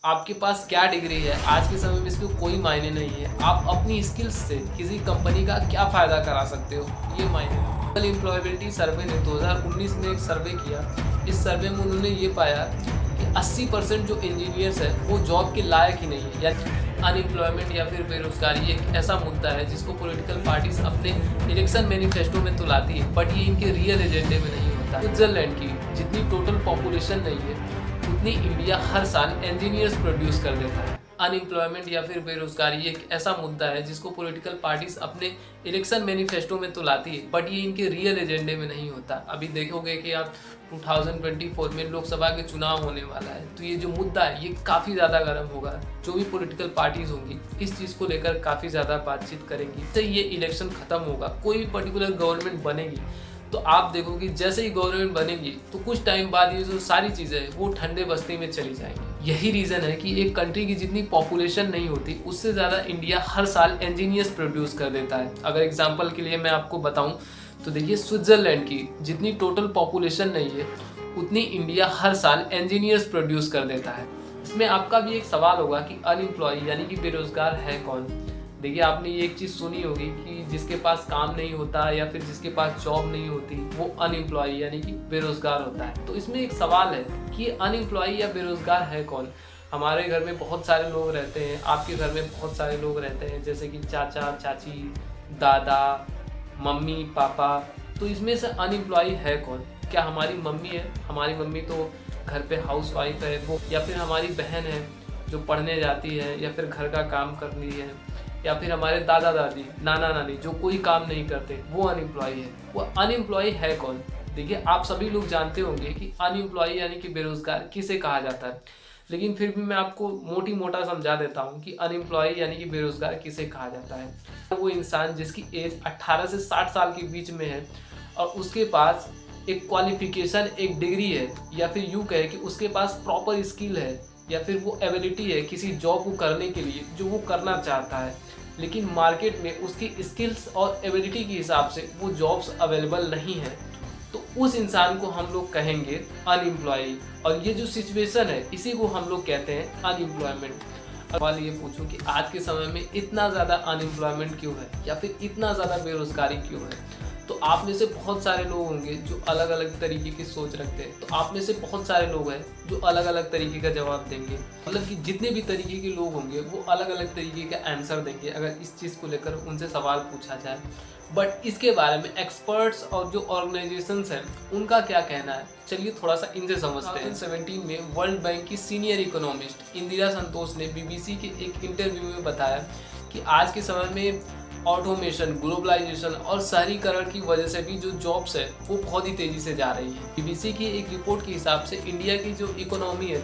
आपके पास क्या डिग्री है, आज के समय में इसको कोई मायने नहीं है। आप अपनी स्किल्स से किसी कंपनी का क्या फ़ायदा करा सकते हो, ये मायने रखता है। एम्प्लॉयबिलिटी सर्वे ने 2019 में एक सर्वे किया। इस सर्वे में उन्होंने ये पाया कि 80% जो इंजीनियर्स हैं वो जॉब के लायक ही नहीं है। या अनएम्प्लॉयमेंट या फिर बेरोजगारी एक ऐसा मुद्दा है जिसको पॉलिटिकल पार्टीज अपने इलेक्शन मैनिफेस्टो में तो लाती है, बट ये इनके रियल एजेंडे में नहीं होता। स्विट्जरलैंड की जितनी टोटल पॉपुलेशन नहीं है उतनी इंडिया हर साल इंजीनियर्स प्रोड्यूस कर देता है। अनएम्प्लॉयमेंट या फिर बेरोजगारी एक ऐसा मुद्दा है जिसको पॉलिटिकल पार्टीज अपने इलेक्शन मैनिफेस्टो में तो लाती है, बट ये इनके रियल एजेंडे में नहीं होता। अभी देखोगे कि आप 2024 में लोकसभा के चुनाव होने वाला है, तो ये जो मुद्दा है ये काफ़ी ज़्यादा गर्म होगा। जो भी पॉलिटिकल पार्टीज होंगी इस चीज़ को लेकर काफ़ी ज़्यादा बातचीत करेंगी। जैसे ये इलेक्शन खत्म होगा, कोई भी पर्टिकुलर गवर्नमेंट बनेगी, तो आप देखोगे जैसे ही गवर्नमेंट बनेगी तो कुछ टाइम बाद ये जो सारी चीज़ें हैं वो ठंडे बस्ती में चली जाएंगी। यही रीज़न है कि एक कंट्री की जितनी पॉपुलेशन नहीं होती उससे ज़्यादा इंडिया हर साल इंजीनियर्स प्रोड्यूस कर देता है। अगर एग्जांपल के लिए मैं आपको बताऊं तो देखिए, स्विट्जरलैंड की जितनी टोटल पॉपुलेशन नहीं है उतनी इंडिया हर साल इंजीनियर्स प्रोड्यूस कर देता है। इसमें आपका भी एक सवाल होगा कि अनएम्प्लॉय यानी कि बेरोजगार है कौन। देखिए, आपने ये एक चीज़ सुनी होगी कि जिसके पास काम नहीं होता या फिर जिसके पास जॉब नहीं होती वो अनएम्प्लॉय यानी कि बेरोजगार होता है। तो इसमें एक सवाल है कि अनएम्प्लॉय या बेरोजगार है कौन। हमारे घर में बहुत सारे लोग रहते हैं, आपके घर में बहुत सारे लोग रहते हैं, जैसे कि चाचा चाची, दादा, मम्मी, पापा। तो इसमें से अनएम्प्लॉय है कौन? क्या हमारी मम्मी है? हमारी मम्मी तो घर पे हाउस वाइफ है वो, या फिर हमारी बहन है जो पढ़ने जाती है या फिर घर का काम कर रही है, या फिर हमारे दादा दादी, नाना नानी जो कोई काम नहीं करते, वो अनएम्प्लॉय है। वो अनएम्प्लॉय है कौन? देखिए, आप सभी लोग जानते होंगे कि अनएम्प्लॉय यानी कि बेरोजगार किसे कहा जाता है, लेकिन फिर भी मैं आपको मोटी मोटा समझा देता हूँ कि अनएम्प्लॉय यानी कि बेरोजगार किसे कहा जाता है। वो इंसान जिसकी एज 18 से 60 साल के बीच में है और उसके पास एक क्वालिफिकेशन, एक डिग्री है, या फिर यूँ कहे कि उसके पास प्रॉपर स्किल है या फिर वो एबिलिटी है किसी जॉब को करने के लिए जो वो करना चाहता है, लेकिन मार्केट में उसकी स्किल्स और एबिलिटी के हिसाब से वो जॉब्स अवेलेबल नहीं है, तो उस इंसान को हम लोग कहेंगे अनएम्प्लॉय। और ये जो सिचुएशन है इसी को हम लोग कहते हैं अनएम्प्लॉयमेंट। सवाल ये पूछूं कि आज के समय में इतना ज़्यादा अनएम्प्लॉयमेंट क्यों है या फिर इतना ज़्यादा बेरोजगारी क्यों है, तो आप में से बहुत सारे लोग होंगे जो अलग अलग तरीके की सोच रखते हैं। तो आप में से बहुत सारे लोग हैं जो अलग अलग तरीके का जवाब देंगे, मतलब कि जितने भी तरीके के लोग होंगे वो अलग अलग तरीके का आंसर देंगे अगर इस चीज़ को लेकर उनसे सवाल पूछा जाए। बट इसके बारे में एक्सपर्ट्स और जो ऑर्गेनाइजेशंस हैं उनका क्या कहना है, चलिए थोड़ा सा इनसे समझते हैं। 2017 में वर्ल्ड बैंक की सीनियर इकोनॉमिस्ट इंदिरा संतोष ने बीबीसी के एक इंटरव्यू में बताया कि आज के समय में ऑटोमेशन, ग्लोबलाइजेशन और शहरीकरण की वजह से भी जो जॉब्स है वो बहुत ही तेज़ी से जा रही है। बीबीसी की एक रिपोर्ट के हिसाब से इंडिया की जो इकोनॉमी है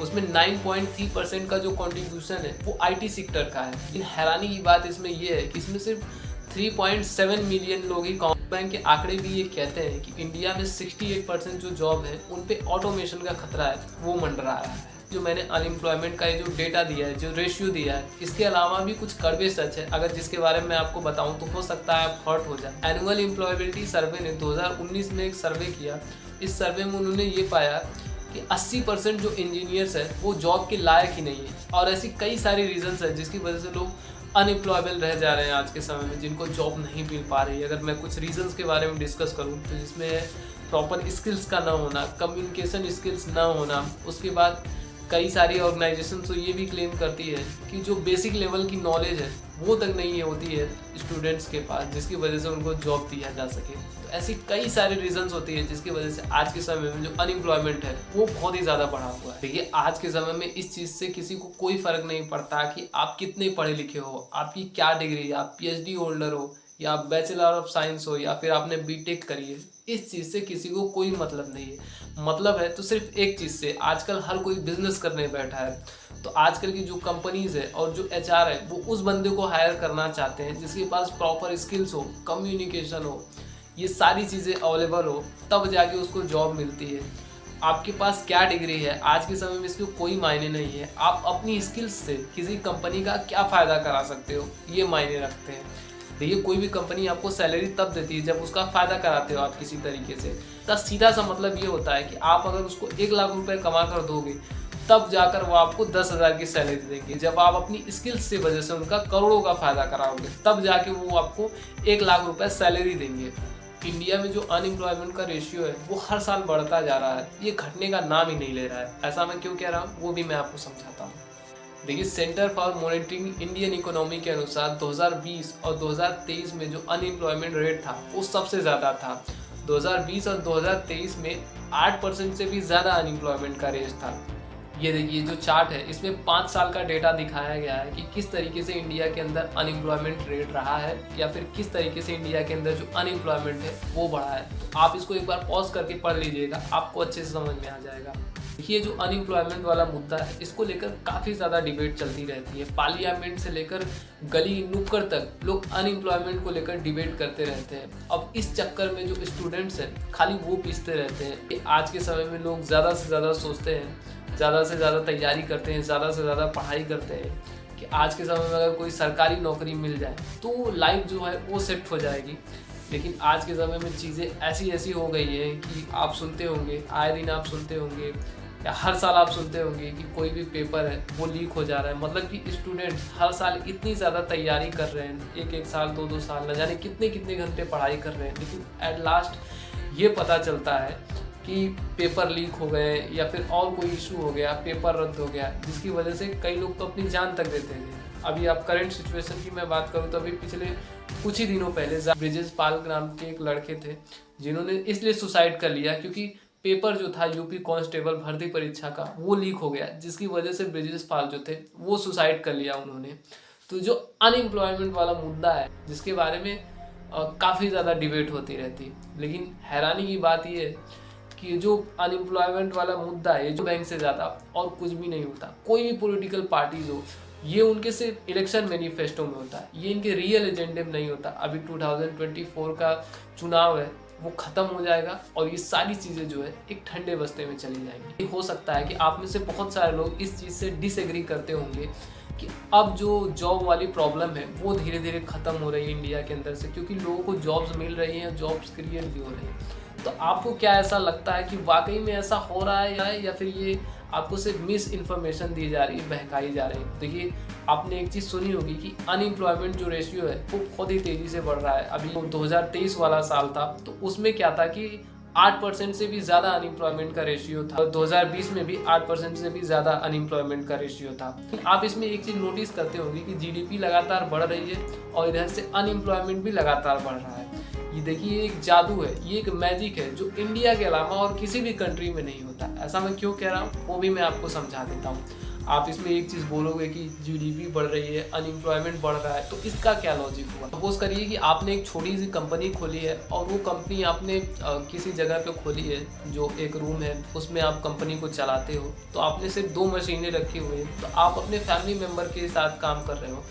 उसमें 9.3% का जो कंट्रीब्यूशन है वो आईटी सेक्टर का है। लेकिन हैरानी की बात इसमें यह है कि इसमें सिर्फ 3.7 मिलियन लोग ही। बैंक के आंकड़े भी ये कहते हैं कि इंडिया में 68% जो जॉब है उन पे ऑटोमेशन का खतरा है, वो मंडरा रहा है। जो मैंने अनएम्प्लॉयमेंट का ये जो डेटा दिया है, जो रेशियो दिया है, इसके अलावा भी कुछ कड़वे सच है अगर जिसके बारे में मैं आपको बताऊं तो हो सकता है आप हर्ट हो जाए। एनुअल एम्प्लॉयबिलिटी सर्वे ने 2019 में एक सर्वे किया। इस सर्वे में उन्होंने ये पाया कि 80% जो इंजीनियर्स है वो जॉब के लायक ही नहीं है, और ऐसी कई सारी रीजंस है जिसकी वजह से लोग अनएम्प्लॉयबल रह जा रहे हैं आज के समय में, जिनको जॉब नहीं मिल पा रही है। अगर मैं कुछ रीजंस के बारे में डिस्कस करूं तो जिसमें प्रॉपर स्किल्स का ना होना, कम्युनिकेशन स्किल्स ना होना, उसके बाद कई सारी ऑर्गेनाइजेशन तो ये भी क्लेम करती है कि जो बेसिक लेवल की नॉलेज है वो तक नहीं होती है स्टूडेंट्स के पास, जिसकी वजह से उनको जॉब दिया जा सके। तो ऐसी कई सारी रीजंस होती है जिसकी वजह से आज के समय में जो अनएम्प्लॉयमेंट है वो बहुत ही ज़्यादा बढ़ा हुआ है। देखिए, आज के समय में इस चीज़ से किसी को कोई फ़र्क नहीं पड़ता कि आप कितने पढ़े लिखे हो, आपकी क्या डिग्री, आप पीएचडी होल्डर हो या आप बैचलर ऑफ साइंस हो या फिर आपने बीटेक करी है। इस चीज़ से किसी को कोई मतलब नहीं है। मतलब है तो सिर्फ एक चीज़ से, आजकल हर कोई बिजनेस करने बैठा है। तो आजकल की जो कंपनीज़ है और जो एचआर है वो उस बंदे को हायर करना चाहते हैं जिसके पास प्रॉपर स्किल्स हो, कम्युनिकेशन हो, ये सारी चीज़ें अवेलेबल हो, तब जाके उसको जॉब मिलती है। आपके पास क्या डिग्री है आज के समय में इसको कोई मायने नहीं है। आप अपनी स्किल्स से किसी कंपनी का क्या फ़ायदा करा सकते हो, ये मायने रखते हैं। देखिए, कोई भी कंपनी आपको सैलरी तब देती है जब उसका फ़ायदा कराते हो आप किसी तरीके से। तो सीधा सा मतलब ये होता है कि आप अगर उसको 1 लाख रुपए कमा कर दोगे तब जाकर वो आपको 10,000 की सैलरी देंगे। जब आप अपनी स्किल्स की वजह से उनका करोड़ों का फायदा कराओगे, तब जाके वो आपको 1 लाख रुपए सैलरी देंगे। इंडिया में जो अनएम्प्लॉयमेंट का रेशियो है वो हर साल बढ़ता जा रहा है, ये घटने का नाम ही नहीं ले रहा है। ऐसा मैं क्यों कह रहा हूँ वो भी मैं आपको समझाता हूँ। देखिए, centre for monitoring Indian economy के अनुसार 2020 और 2023 में जो अनएम्प्लॉयमेंट रेट था वो सबसे ज़्यादा था। 2020 और 2023 में 8% से भी ज़्यादा अनएम्प्लॉयमेंट का रेट था। ये देखिए जो चार्ट है, इसमें 5 साल का डेटा दिखाया गया है कि किस तरीके से इंडिया के अंदर अनएम्प्लॉयमेंट रेट रहा है, या फिर किस तरीके से इंडिया के अंदर जो अनएम्प्लॉयमेंट है वो बढ़ा है। तो आप इसको एक बार पॉज करके पढ़ लीजिएगा, आपको अच्छे से समझ में आ जाएगा। देखिए, जो अनएम्प्लॉयमेंट वाला मुद्दा है इसको लेकर काफ़ी ज़्यादा डिबेट चलती रहती है। पार्लियामेंट से लेकर गली नुक्कड़ तक लोग अनएम्प्लॉयमेंट को लेकर डिबेट करते रहते हैं। अब इस चक्कर में जो स्टूडेंट्स हैं खाली वो पीसते रहते हैं कि आज के समय में लोग ज़्यादा से ज़्यादा सोचते हैं, ज़्यादा से ज़्यादा तैयारी करते हैं, ज़्यादा से ज़्यादा पढ़ाई करते हैं कि आज के समय में अगर कोई सरकारी नौकरी मिल जाए तो लाइफ जो है वो सेट हो जाएगी। लेकिन आज के समय में चीज़ें ऐसी ऐसी हो गई है कि आप सुनते होंगे, आए दिन आप सुनते होंगे या हर साल आप सुनते होंगे कि कोई भी पेपर है वो लीक हो जा रहा है। मतलब कि स्टूडेंट हर साल इतनी ज़्यादा तैयारी कर रहे हैं, एक साल 2 साल, न जाने कितने कितने घंटे पढ़ाई कर रहे हैं, लेकिन एट लास्ट ये पता चलता है कि पेपर लीक हो गए या फिर और कोई इशू हो गया, पेपर रद्द हो गया, जिसकी वजह से कई लोग तो अपनी जान तक देते थे। अभी आप करंट सिचुएशन की मैं बात करूँ तो अभी पिछले कुछ ही दिनों पहले ब्रिजेश पाल नाम के एक लड़के थे जिन्होंने इसलिए सुसाइड कर लिया क्योंकि पेपर जो था यूपी कांस्टेबल भर्ती परीक्षा का वो लीक हो गया, जिसकी वजह से ब्रिजेश पाल जो थे वो सुसाइड कर लिया उन्होंने। तो जो अनएम्प्लॉयमेंट वाला मुद्दा है जिसके बारे में काफ़ी ज़्यादा डिबेट होती रहती है, लेकिन हैरानी की बात ये है कि जो अनएम्प्लॉयमेंट वाला मुद्दा है जो बैंक से ज़्यादा और कुछ भी नहीं होता। कोई भी पॉलिटिकल पार्टीज हो, ये उनके सिर्फ इलेक्शन मैनिफेस्टो में होता है, ये इनके रियल एजेंडे में नहीं होता। अभी 2024 का चुनाव है वो ख़त्म हो जाएगा और ये सारी चीज़ें जो है एक ठंडे बस्ते में चली जाएंगी। हो सकता है कि आप में से बहुत सारे लोग इस चीज़ से डिसएग्री करते होंगे कि अब जो जॉब वाली प्रॉब्लम है वो धीरे धीरे ख़त्म हो रही है इंडिया के अंदर से, क्योंकि लोगों को जॉब्स मिल रही हैं, जॉब्स क्रिएट भी हो रही हैं। तो आपको क्या ऐसा लगता है कि वाकई में ऐसा हो रहा है या फिर ये आपको सिर्फ मिस इन्फॉर्मेशन दी जा रही है, बहकाई जा रही है? देखिए, आपने एक चीज़ सुनी होगी कि अनएम्प्लॉयमेंट जो रेशियो है वो बहुत ही तेज़ी से बढ़ रहा है। अभी 2023 वाला साल था तो उसमें क्या था कि 8% से भी ज़्यादा अनएम्प्लॉयमेंट का रेशियो था। 2020 में भी 8% से भी ज़्यादा अनएम्प्लॉयमेंट का रेशियो था। आप इसमें एक चीज़ नोटिस करते होंगे कि जीडीपी लगातार बढ़ रही है और इधर से अनएम्प्लॉयमेंट भी लगातार बढ़ रहा है। ये देखिए, एक जादू है, ये एक मैजिक है जो इंडिया के अलावा और किसी भी कंट्री में नहीं होता। ऐसा मैं क्यों कह रहा हूँ वो भी मैं आपको समझा देता हूँ। आप इसमें एक चीज़ बोलोगे कि जीडीपी बढ़ रही है, अनएम्प्लॉयमेंट बढ़ रहा है, तो इसका क्या लॉजिक हुआ? सपोज करिए कि आपने एक छोटी सी कंपनी खोली है और वो कंपनी आपने किसी जगह पे खोली है, जो एक रूम है उसमें आप कंपनी को चलाते हो। तो आपने सिर्फ 2 मशीनें रखी हुई हैं, तो आप अपने फैमिली मेम्बर के साथ काम कर रहे हो।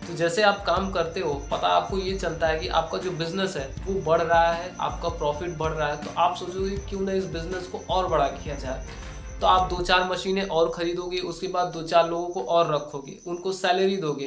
तो जैसे आप काम करते हो, पता आपको ये चलता है कि आपका जो बिज़नेस है वो बढ़ रहा है, आपका प्रॉफिट बढ़ रहा है, तो आप सोचोगे क्यों ना इस बिज़नेस को और बड़ा किया जाए। तो आप 2-4 मशीनें और ख़रीदोगे, उसके बाद 2-4 लोगों को और रखोगे, उनको सैलरी दोगे,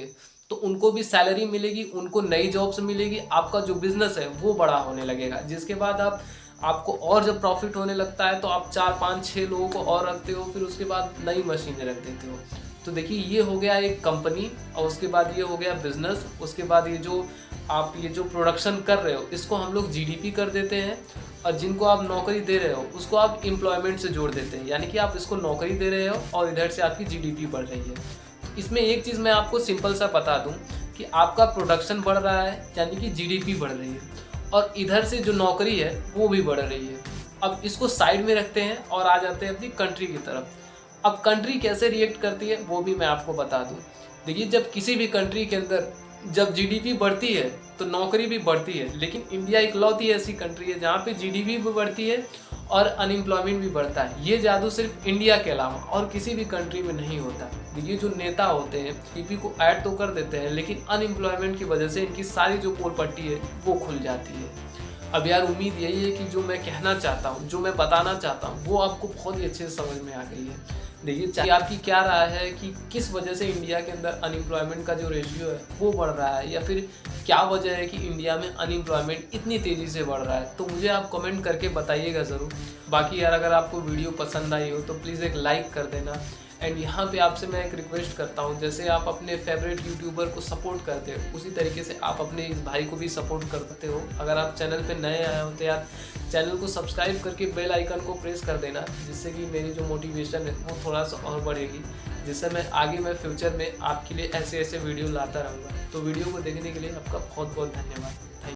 तो उनको भी सैलरी मिलेगी, उनको नई जॉब्स मिलेगी, आपका जो बिज़नेस है वो बड़ा होने लगेगा। जिसके बाद आपको और जब प्रॉफिट होने लगता है तो आप 4-5-6 लोगों को और रखते हो, फिर उसके बाद नई मशीनें रख देते हो। तो देखिए, ये हो गया एक कंपनी और उसके बाद ये हो गया बिजनेस। उसके बाद ये जो प्रोडक्शन कर रहे हो इसको हम लोग जीडीपी कर देते हैं, और जिनको आप नौकरी दे रहे हो उसको आप एम्प्लॉयमेंट से जोड़ देते हैं, यानी कि आप इसको नौकरी दे रहे हो और इधर से आपकी जीडीपी बढ़ रही है। इसमें एक चीज़ मैं आपको सिंपल सा बता दूं कि आपका प्रोडक्शन बढ़ रहा है यानी कि जीडीपी बढ़ रही है, और इधर से जो नौकरी है वो भी बढ़ रही है। अब इसको साइड में रखते हैं और आ जाते हैं अपनी कंट्री की तरफ। अब कंट्री कैसे रिएक्ट करती है वो भी मैं आपको बता दूं। देखिए, जब किसी भी कंट्री के अंदर जब जीडीपी बढ़ती है तो नौकरी भी बढ़ती है, लेकिन इंडिया इकलौती ऐसी कंट्री है जहाँ पे जीडीपी भी बढ़ती है और अनएम्प्लॉयमेंट भी बढ़ता है। ये जादू सिर्फ इंडिया के अलावा और किसी भी कंट्री में नहीं होता। देखिए, जो नेता होते हैं जीडीपी को ऐड तो कर देते हैं, लेकिन अनएम्प्लॉयमेंट की वजह से इनकी सारी जो पोल पट्टी है वो खुल जाती है। अब यार, उम्मीद यही है कि जो मैं कहना चाहता हूँ, जो मैं बताना चाहता हूँ, वो आपको बहुत ही अच्छे से समझ में आ गई है। देखिए, चाहे आपकी क्या राय है कि किस वजह से इंडिया के अंदर अनएम्प्लॉयमेंट का जो रेशियो है वो बढ़ रहा है, या फिर क्या वजह है कि इंडिया में अनएम्प्लॉयमेंट इतनी तेज़ी से बढ़ रहा है, तो मुझे आप कमेंट करके बताइएगा ज़रूर। बाकी यार, अगर आपको वीडियो पसंद आई हो तो प्लीज़ एक लाइक कर देना, एंड यहाँ पे आपसे मैं एक रिक्वेस्ट करता हूँ, जैसे आप अपने फेवरेट यूट्यूबर को सपोर्ट करते हो उसी तरीके से आप अपने इस भाई को भी सपोर्ट करते हो। अगर आप चैनल पे नए आए हो तो यार चैनल को सब्सक्राइब करके बेल आइकन को प्रेस कर देना, जिससे कि मेरी जो मोटिवेशन है वो थोड़ा सा और बढ़ेगी, जिससे मैं फ्यूचर में आपके लिए ऐसे वीडियो लाता रहूँगा। तो वीडियो को देखने के लिए आपका बहुत बहुत धन्यवाद।